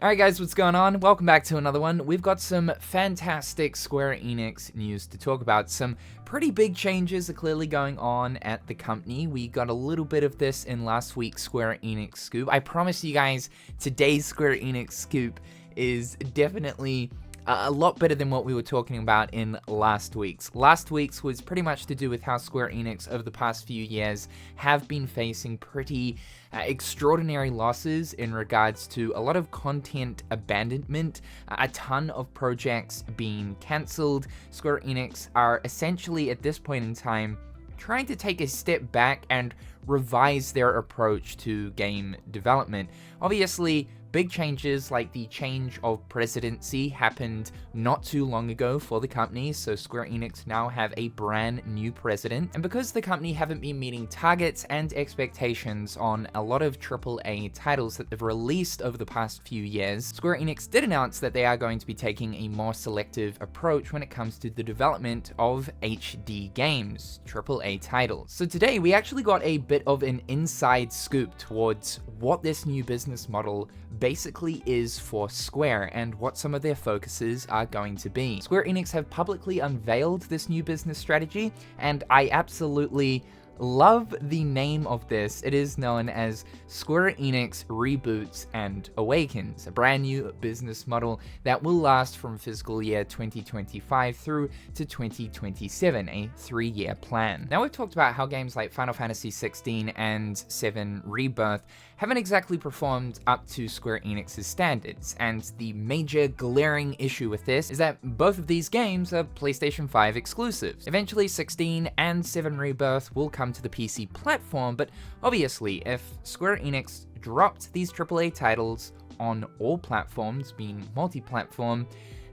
Alright guys, what's going on? Welcome back to another one. We've got some fantastic Square Enix news to talk about. Some pretty big changes are clearly going on at the company. We got a little bit of this in last week's Square Enix scoop. I promise you guys, today's Square Enix scoop is definitely a lot better than what we were talking about in last week's. Last week's was pretty much to do with how Square Enix over the past few years have been facing pretty extraordinary losses in regards to a lot of content abandonment, a ton of projects being cancelled. Square Enix are essentially at this point in time trying to take a step back and revise their approach to game development. Obviously, big changes like the change of presidency happened not too long ago for the company, so Square Enix now have a brand new president. And because the company haven't been meeting targets and expectations on a lot of AAA titles that they've released over the past few years, Square Enix did announce that they are going to be taking a more selective approach when it comes to the development of HD games, AAA titles. So today we actually got a bit of an inside scoop towards what this new business model basically is for Square and what some of their focuses are going to be. Square Enix have publicly unveiled this new business strategy, and I absolutely love the name of this. It is known as Square Enix Reboots and Awakens, a brand new business model that will last from fiscal year 2025 through to 2027, a 3-year plan. Now, we've talked about how games like Final Fantasy 16 and 7 Rebirth haven't exactly performed up to Square Enix's standards, and the major glaring issue with this is that both of these games are PlayStation 5 exclusives. Eventually, 16 and 7 Rebirth will come to the PC platform, but obviously, if Square Enix dropped these AAA titles on all platforms, being multi-platform,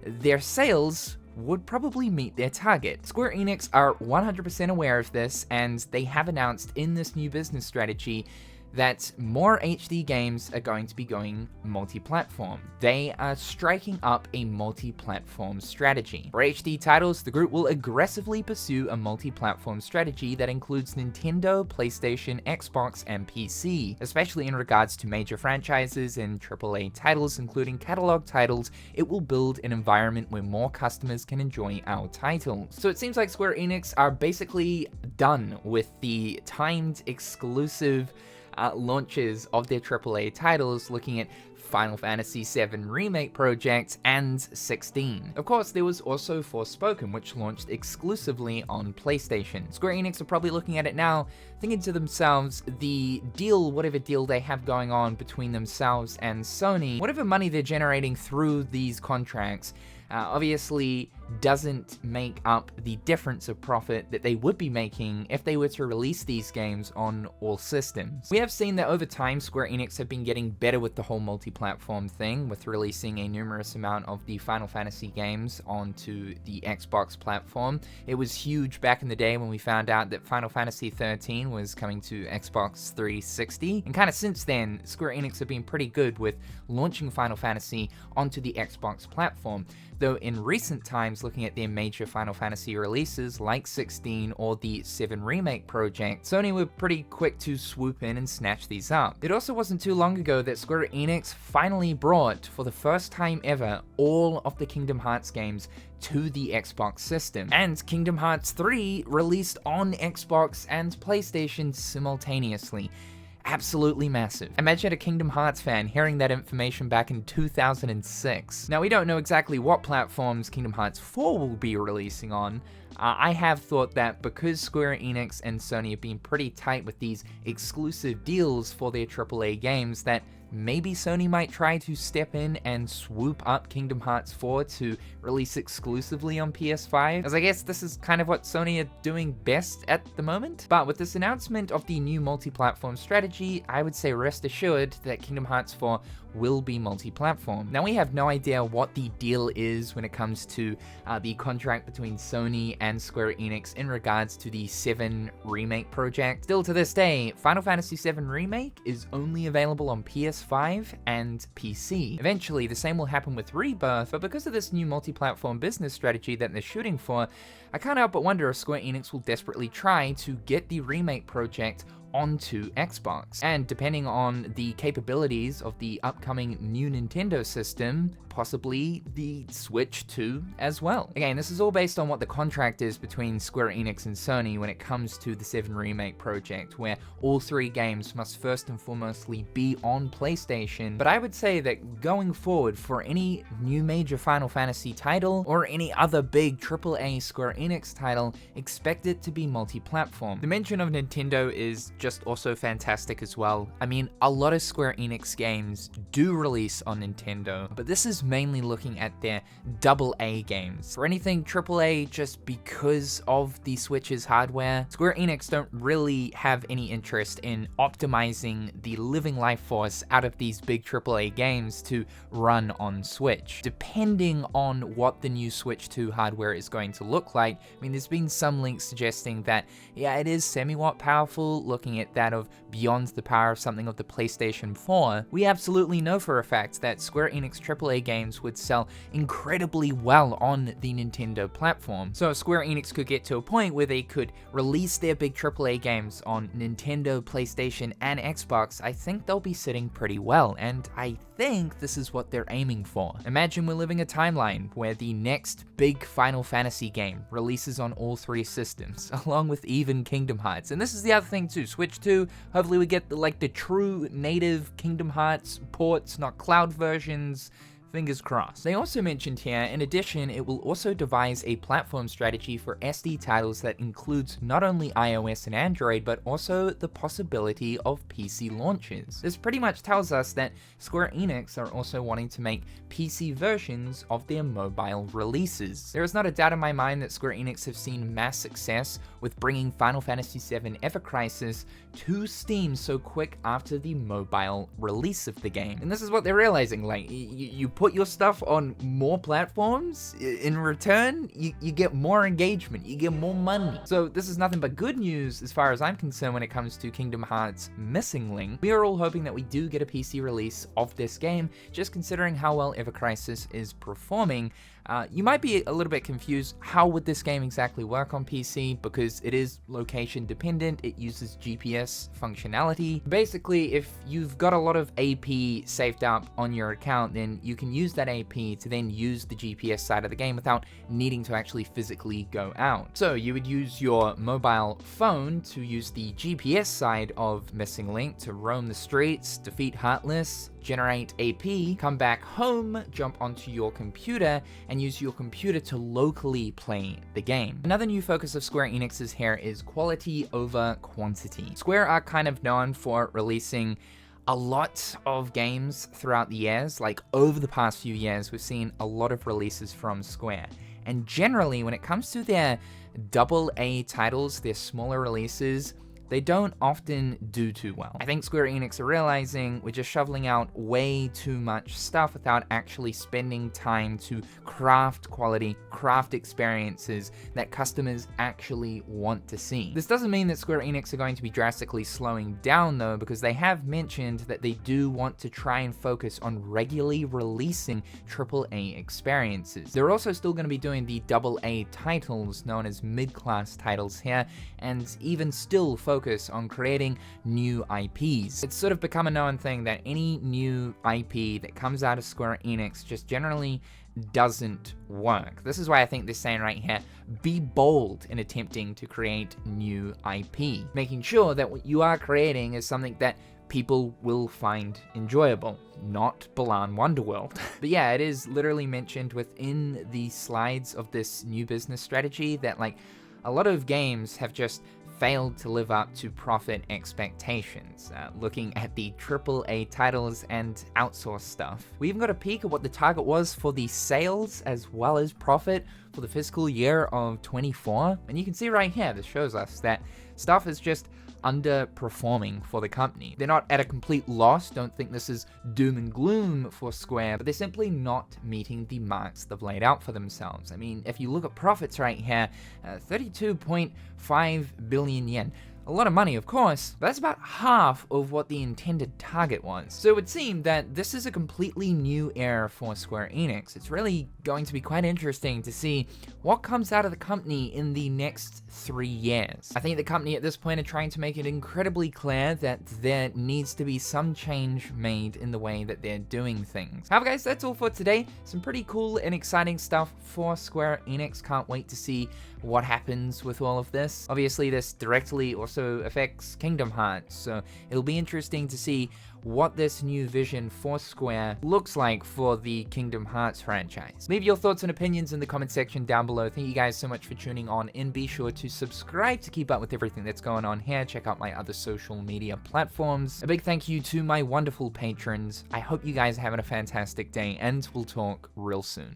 their sales would probably meet their target. Square Enix are 100% aware of this, and they have announced in this new business strategy that more HD games are going to be going multi-platform. They are striking up a multi-platform strategy. For HD titles, the group will aggressively pursue a multi-platform strategy that includes Nintendo, PlayStation, Xbox, and PC. Especially in regards to major franchises and AAA titles, including catalog titles, it will build an environment where more customers can enjoy our titles. So it seems like Square Enix are basically done with the timed exclusive launches of their AAA titles, looking at Final Fantasy 7 Remake project and 16. Of course, there was also Forspoken, which launched exclusively on PlayStation. Square Enix are probably looking at it now, thinking to themselves, the deal, whatever deal they have going on between themselves and Sony, whatever money they're generating through these contracts, obviously doesn't make up the difference of profit that they would be making if they were to release these games on all systems. We have seen that over time, Square Enix have been getting better with the whole multi-platform thing, with releasing a numerous amount of the Final Fantasy games onto the Xbox platform. It was huge back in the day when we found out that Final Fantasy 13 was coming to Xbox 360, and kind of since then, Square Enix have been pretty good with launching Final Fantasy onto the Xbox platform. Though in recent times, looking at their major Final Fantasy releases like 16 or the 7 Remake project, Sony were pretty quick to swoop in and snatch these up. It also wasn't too long ago that Square Enix finally brought, for the first time ever, all of the Kingdom Hearts games to the Xbox system. And Kingdom Hearts 3 released on Xbox and PlayStation simultaneously. Absolutely massive. Imagine a Kingdom Hearts fan hearing that information back in 2006. Now, we don't know exactly what platforms Kingdom Hearts 4 will be releasing on. I have thought that because Square Enix and Sony have been pretty tight with these exclusive deals for their AAA games, that maybe Sony might try to step in and swoop up Kingdom Hearts 4 to release exclusively on PS5, as I guess this is kind of what Sony are doing best at the moment. But with this announcement of the new multi-platform strategy, I would say rest assured that Kingdom Hearts 4 will be multi-platform. Now, we have no idea what the deal is when it comes to the contract between Sony and Square Enix in regards to the 7 Remake project. Still to this day, Final Fantasy 7 Remake is only available on PS5 and PC. Eventually, the same will happen with Rebirth, but because of this new multi-platform business strategy that they're shooting for, I can't help but wonder if Square Enix will desperately try to get the Remake project onto Xbox. And depending on the capabilities of the upcoming new Nintendo system, possibly the Switch 2 as well. Again, this is all based on what the contract is between Square Enix and Sony when it comes to the 7 Remake project, where all 3 games must first and foremostly be on PlayStation. But I would say that going forward, for any new major Final Fantasy title or any other big AAA Square Enix title, expect it to be multi-platform. The mention of Nintendo is just also fantastic as well. I mean, a lot of Square Enix games do release on Nintendo, but this is mainly looking at their AA games. For anything AAA, just because of the Switch's hardware, Square Enix don't really have any interest in optimizing the living life force out of these big AAA games to run on Switch. Depending on what the new Switch 2 hardware is going to look like, I mean, there's been some links suggesting that, yeah, it is semi-watt powerful, looking at that of beyond the power of something of the PlayStation 4. We absolutely know for a fact that Square Enix AAA games would sell incredibly well on the Nintendo platform. So if Square Enix could get to a point where they could release their big AAA games on Nintendo, PlayStation, and Xbox, I think they'll be sitting pretty well, and I think this is what they're aiming for. Imagine we're living a timeline where the next big Final Fantasy game releases on all 3 systems, along with even Kingdom Hearts. And this is the other thing too, Switch 2, hopefully we get the true native Kingdom Hearts ports, not cloud versions. Fingers crossed. They also mentioned here, in addition, it will also devise a platform strategy for SD titles that includes not only iOS and Android, but also the possibility of PC launches. This pretty much tells us that Square Enix are also wanting to make PC versions of their mobile releases. There is not a doubt in my mind that Square Enix have seen mass success with bringing Final Fantasy VII Ever Crisis to Steam so quick after the mobile release of the game. And this is what they're realizing, like, you put your stuff on more platforms, in return, you get more engagement, you get more money. So this is nothing but good news as far as I'm concerned when it comes to Kingdom Hearts Missing Link. We are all hoping that we do get a PC release of this game, just considering how well Ever Crisis is performing. You might be a little bit confused, how would this game exactly work on PC? Because it is location dependent, it uses GPS functionality. Basically, if you've got a lot of AP saved up on your account, then you can use that AP to then use the GPS side of the game without needing to actually physically go out. So you would use your mobile phone to use the GPS side of Missing Link to roam the streets, defeat Heartless, generate AP, come back home, jump onto your computer, and use your computer to locally play the game. Another new focus of Square Enix's here is quality over quantity. Square are kind of known for releasing a lot of games throughout the years. Like over the past few years, we've seen a lot of releases from Square. And generally, when it comes to their AA titles, their smaller releases, they don't often do too well. I think Square Enix are realizing we're just shoveling out way too much stuff without actually spending time to craft quality, craft experiences that customers actually want to see. This doesn't mean that Square Enix are going to be drastically slowing down though, because they have mentioned that they do want to try and focus on regularly releasing AAA experiences. They're also still going to be doing the AA titles known as mid-class titles here, and even still focus on creating new IPs. It's sort of become a known thing that any new IP that comes out of Square Enix just generally doesn't work. This is why I think they're saying right here, be bold in attempting to create new IP, making sure that what you are creating is something that people will find enjoyable, not Balan Wonderworld. But yeah, it is literally mentioned within the slides of this new business strategy that like a lot of games have just failed to live up to profit expectations. Looking at the AAA titles and outsourced stuff. We even got a peek at what the target was for the sales as well as profit for the fiscal year of 24. And you can see right here, this shows us that stuff is just underperforming for the company. They're not at a complete loss, don't think this is doom and gloom for Square, but they're simply not meeting the marks they've laid out for themselves. I mean, if you look at profits right here, 32.5 billion yen. a lot of money, of course, but that's about half of what the intended target was. So it would seem that this is a completely new era for Square Enix. It's really going to be quite interesting to see what comes out of the company in the next 3 years. I think the company at this point are trying to make it incredibly clear that there needs to be some change made in the way that they're doing things. However, guys, that's all for today. Some pretty cool and exciting stuff for Square Enix. Can't wait to see what happens with all of this. Obviously, this directly also affects Kingdom Hearts, so it'll be interesting to see what this new vision for Square looks like for the Kingdom Hearts franchise. Leave your thoughts and opinions in the comment section down below. Thank you guys so much for tuning on, and be sure to subscribe to keep up with everything that's going on here. Check out my other social media platforms. A big thank you to my wonderful patrons. I hope you guys are having a fantastic day, and we'll talk real soon.